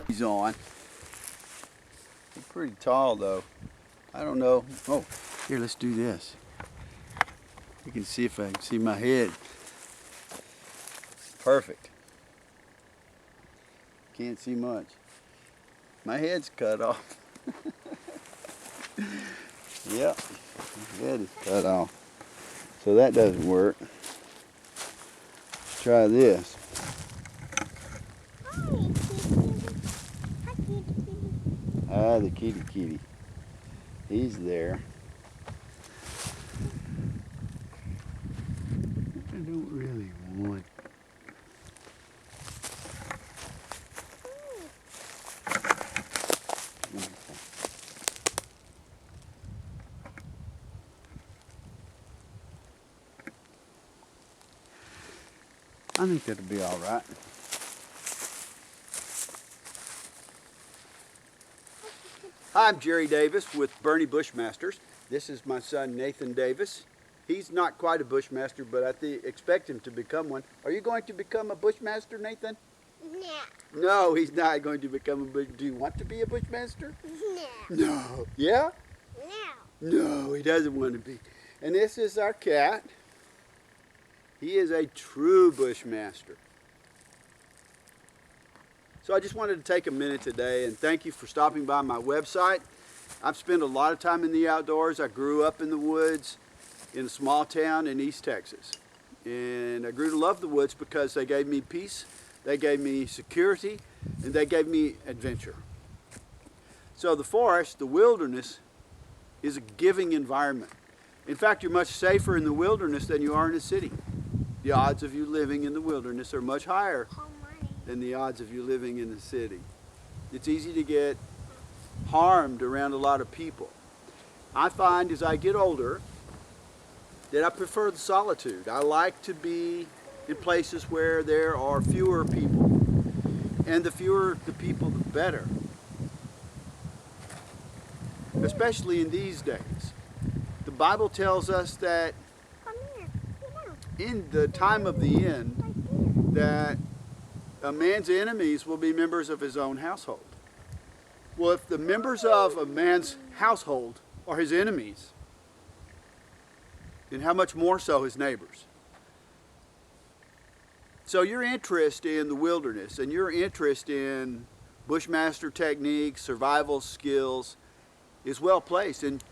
He's on. They're pretty tall though. I don't know. Oh, here, let's do this. You can see if I can see my head. Perfect. Can't see much. My head's cut off. Yep, my head is cut off. So that doesn't work. Let's try this. Ah, the kitty. He's there. I don't really want. I think that'll be all right. Hi, I'm Jerry Davis with Boerne Bushmasters. This is my son Nathan Davis. He's not quite a Bushmaster, but I expect him to become one. Are you going to become a Bushmaster, Nathan? No. No, he's not going to become a Bushmaster. Do you want to be a Bushmaster? No. No. Yeah? No. No, he doesn't want to be. And this is our cat. He is a true Bushmaster. So I just wanted to take a minute today and thank you for stopping by my website. I've spent a lot of time in the outdoors. I grew up in the woods in a small town in East Texas. And I grew to love the woods because they gave me peace, they gave me security, and they gave me adventure. So the forest, the wilderness, is a giving environment. In fact, you're much safer in the wilderness than you are in a city. The odds of you living in the wilderness are much higher than the odds of you living in the city. It's easy to get harmed around a lot of people. I find as I get older that I prefer the solitude. I like to be in places where there are fewer people. And the fewer the people, the better. Especially in these days. The Bible tells us that in the time of the end, that a man's enemies will be members of his own household. Well, if the members of a man's household are his enemies, then how much more so his neighbors? So your interest in the wilderness and your interest in Bushmaster techniques, survival skills, is well placed and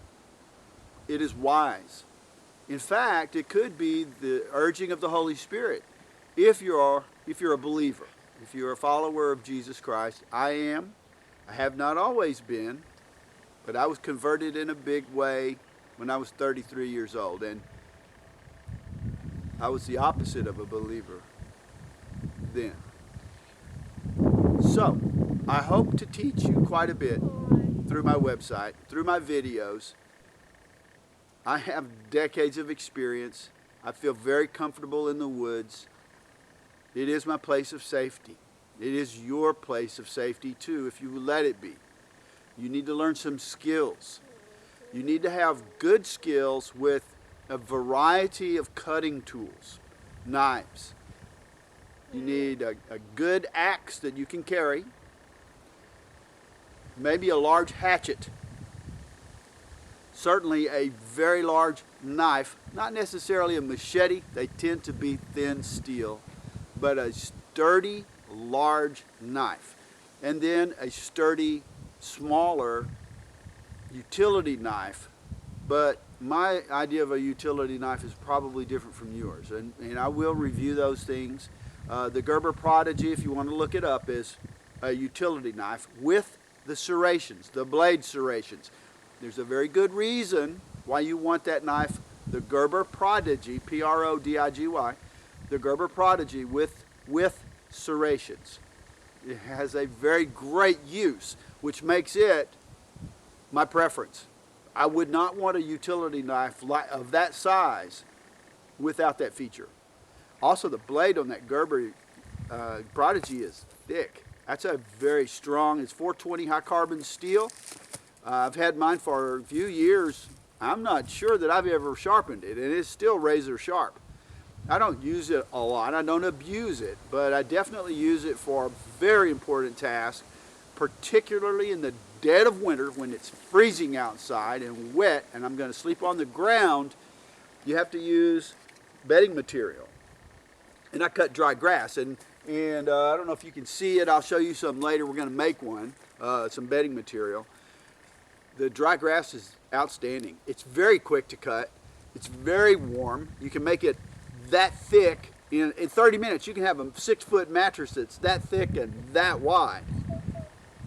it is wise. In fact, it could be the urging of the Holy Spirit if you're a believer, if you're a follower of Jesus Christ. I am. I have not always been, but I was converted in a big way when I was 33 years old, and I was the opposite of a believer then. So, I hope to teach you quite a bit through my website, through my videos. I have decades of experience. I feel very comfortable in the woods. It is my place of safety. It is your place of safety too, if you let it be. You need to learn some skills. You need to have good skills with a variety of cutting tools, knives. You need a good axe that you can carry, maybe a large hatchet, certainly a very large knife, not necessarily a machete, they tend to be thin steel, but a sturdy, large knife. And then a sturdy, smaller utility knife. But my idea of a utility knife is probably different from yours. And I will review those things. The Gerber Prodigy, if you want to look it up, is a utility knife with the serrations, the blade serrations. There's a very good reason why you want that knife, the Gerber Prodigy, P-R-O-D-I-G-Y, the Gerber Prodigy with serrations. It has a very great use, which makes it my preference. I would not want a utility knife of that size without that feature. Also, the blade on that Gerber Prodigy is thick. That's a very strong, it's 420 high carbon steel. I've had mine for a few years. I'm not sure that I've ever sharpened it, and it's still razor sharp. I don't use it a lot, I don't abuse it, but I definitely use it for a very important task, particularly in the dead of winter when it's freezing outside and wet and I'm going to sleep on the ground, you have to use bedding material. And I cut dry grass, and I don't know if you can see it. I'll show you some later. We're going to make one, some bedding material. The dry grass is outstanding. It's very quick to cut. It's very warm. You can make it that thick. In 30 minutes, you can have a 6-foot mattress that's that thick and that wide.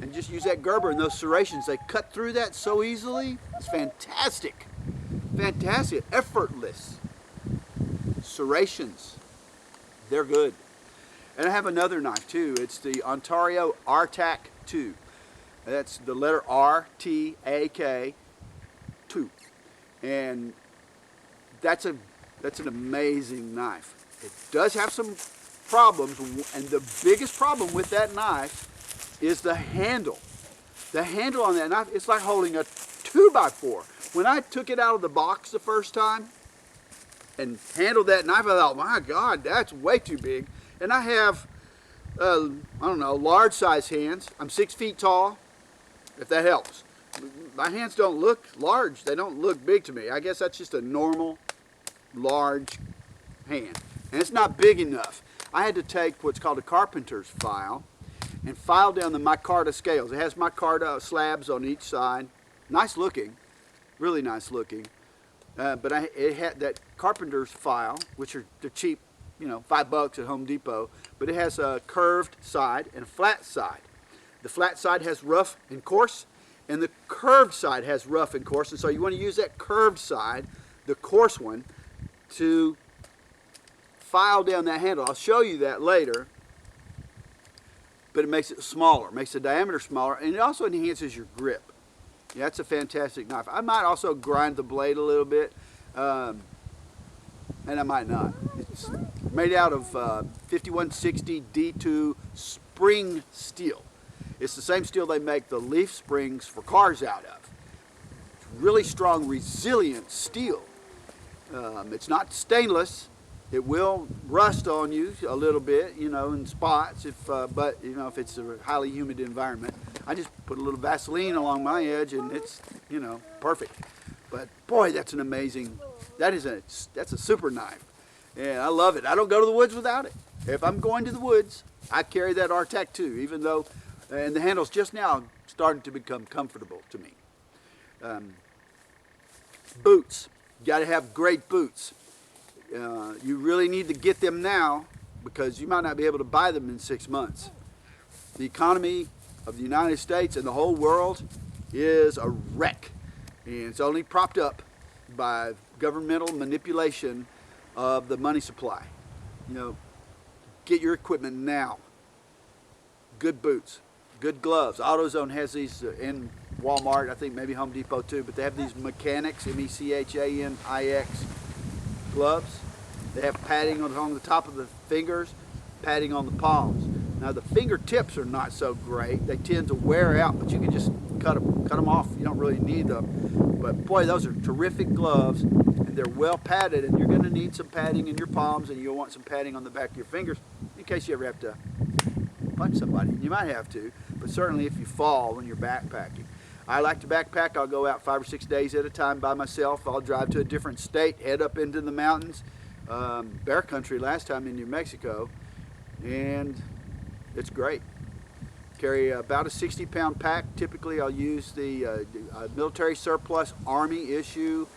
And just use that Gerber and those serrations. They cut through that so easily. It's fantastic. Fantastic. Effortless. Serrations. They're good. And I have another knife too. It's the Ontario RTAK 2. That's the letter R-T-A-K 2. And that's an amazing knife. It does have some problems, and the biggest problem with that knife is the handle. The handle on that knife, it's like holding a 2x4. When I took it out of the box the first time and handled that knife, I thought, my God, that's way too big. And I have, I don't know, large size hands. I'm 6 feet tall, if that helps. My hands don't look large. They don't look big to me. I guess that's just a normal, large hand. And it's not big enough. I had to take what's called a carpenter's file and file down the micarta scales. It has micarta slabs on each side. Nice looking, really nice looking. But it had that carpenter's file, which they're cheap, you know, $5 at Home Depot. But it has a curved side and a flat side. The flat side has rough and coarse, and the curved side has rough and coarse. And so you want to use that curved side, the coarse one, to file down that handle. I'll show you that later, but it makes it smaller, makes the diameter smaller, and it also enhances your grip. Yeah, that's a fantastic knife. I might also grind the blade a little bit, and I might not. It's made out of 5160 D2 spring steel. It's the same steel they make the leaf springs for cars out of. It's really strong, resilient steel. It's not stainless. It will rust on you a little bit, you know, in spots, but you know, if it's a highly humid environment. I just put a little Vaseline along my edge and it's, you know, perfect. But boy, that's an amazing, that's a super knife. And I love it. I don't go to the woods without it. If I'm going to the woods, I carry that RTAK 2, even though, and the handle's just now starting to become comfortable to me. Boots. You got to have great boots. You really need to get them now because you might not be able to buy them in 6 months. The economy of the United States and the whole world is a wreck, and it's only propped up by governmental manipulation of the money supply. You know, get your equipment now. Good boots, good gloves. AutoZone has these in Walmart, I think maybe Home Depot too, but they have these Mechanics, M-E-C-H-A-N-I-X gloves. They have padding on the top of the fingers, padding on the palms. Now the fingertips are not so great. They tend to wear out, but you can just cut them off. You don't really need them. But boy, those are terrific gloves, and they're well padded, and you're going to need some padding in your palms, and you'll want some padding on the back of your fingers in case you ever have to punch somebody. You might have to, but certainly if you fall when you're backpacking. I like to backpack. I'll go out 5 or 6 days at a time by myself. I'll drive to a different state, head up into the mountains, bear country last time in New Mexico, and it's great. Carry about a 60-pound pack. Typically I'll use the military surplus Army issue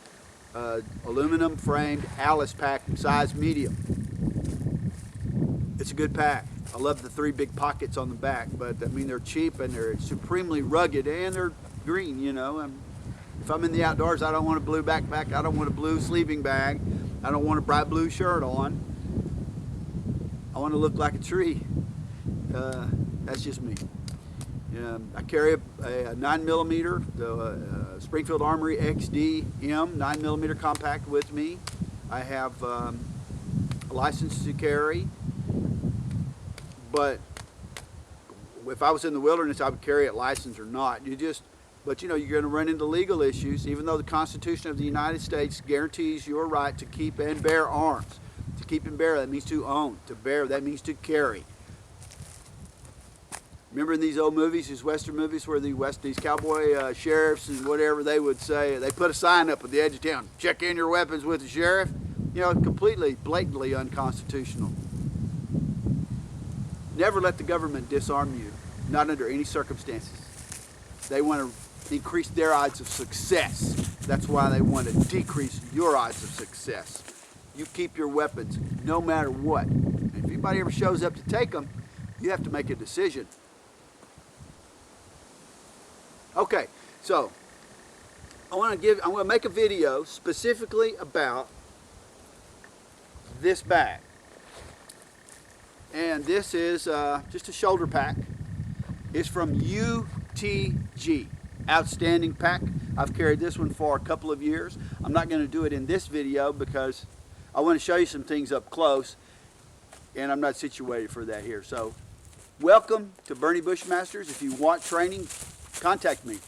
aluminum framed Alice pack, size medium. It's a good pack. I love the 3 big pockets on the back, but I mean they're cheap and they're supremely rugged and they're green, you know. If I'm in the outdoors, I don't want a blue backpack, I don't want a blue sleeping bag, I don't want a bright blue shirt on. I want to look like a tree. That's just me. I carry a 9mm, the Springfield Armory XD-M 9mm compact with me. I have a license to carry, but if I was in the wilderness, I would carry it licensed or not. But you know, you're going to run into legal issues, even though the Constitution of the United States guarantees your right to keep and bear arms. To keep and bear, that means to own. To bear, that means to carry. Remember in these old movies, these Western movies, where these cowboy sheriffs and whatever, they would say, they put a sign up at the edge of town, check in your weapons with the sheriff. You know, completely, blatantly unconstitutional. Never let the government disarm you, not under any circumstances. They want to increase their odds of success. That's why they want to decrease your odds of success. You keep your weapons no matter what. And if anybody ever shows up to take them, you have to make a decision. Okay, so I'm gonna make a video specifically about this bag. And this is just a shoulder pack. It's from UTG, outstanding pack. I've carried this one for a couple of years. I'm not going to do it in this video because I want to show you some things up close, and I'm not situated for that here. So welcome to Boerne Bushmasters. If you want training, contact me.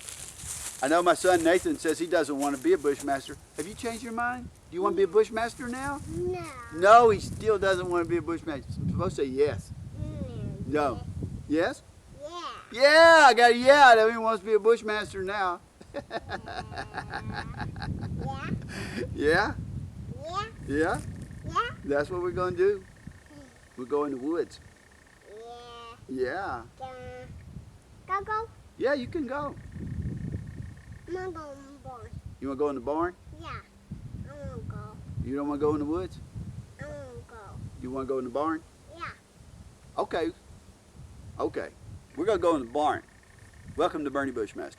I know my son Nathan says he doesn't want to be a Bushmaster. Have you changed your mind? Do you want to be a Bushmaster now? No. No, he still doesn't want to be a Bushmaster. I'm supposed to say yes. No. Yes? Yeah. Yeah, I got a yeah. That means he wants to be a Bushmaster now. Yeah. Yeah? Yeah. Yeah? Yeah. That's what we're going to do. We'll go in the woods. Yeah. Yeah. Go. Yeah, you can go. I'm gonna go in the barn. You want to go in the barn? Yeah. I wanna go. You don't want to go in the woods? I wanna go. You want to go in the barn? Yeah. Okay. Okay. We're going to go in the barn. Welcome to Boerne Bushmasters.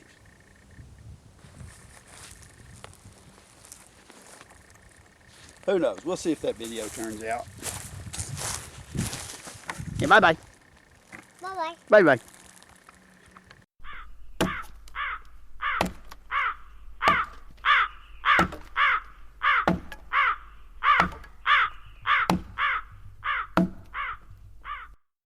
Who knows? We'll see if that video turns out. Yeah, bye-bye. Bye-bye. Bye-bye.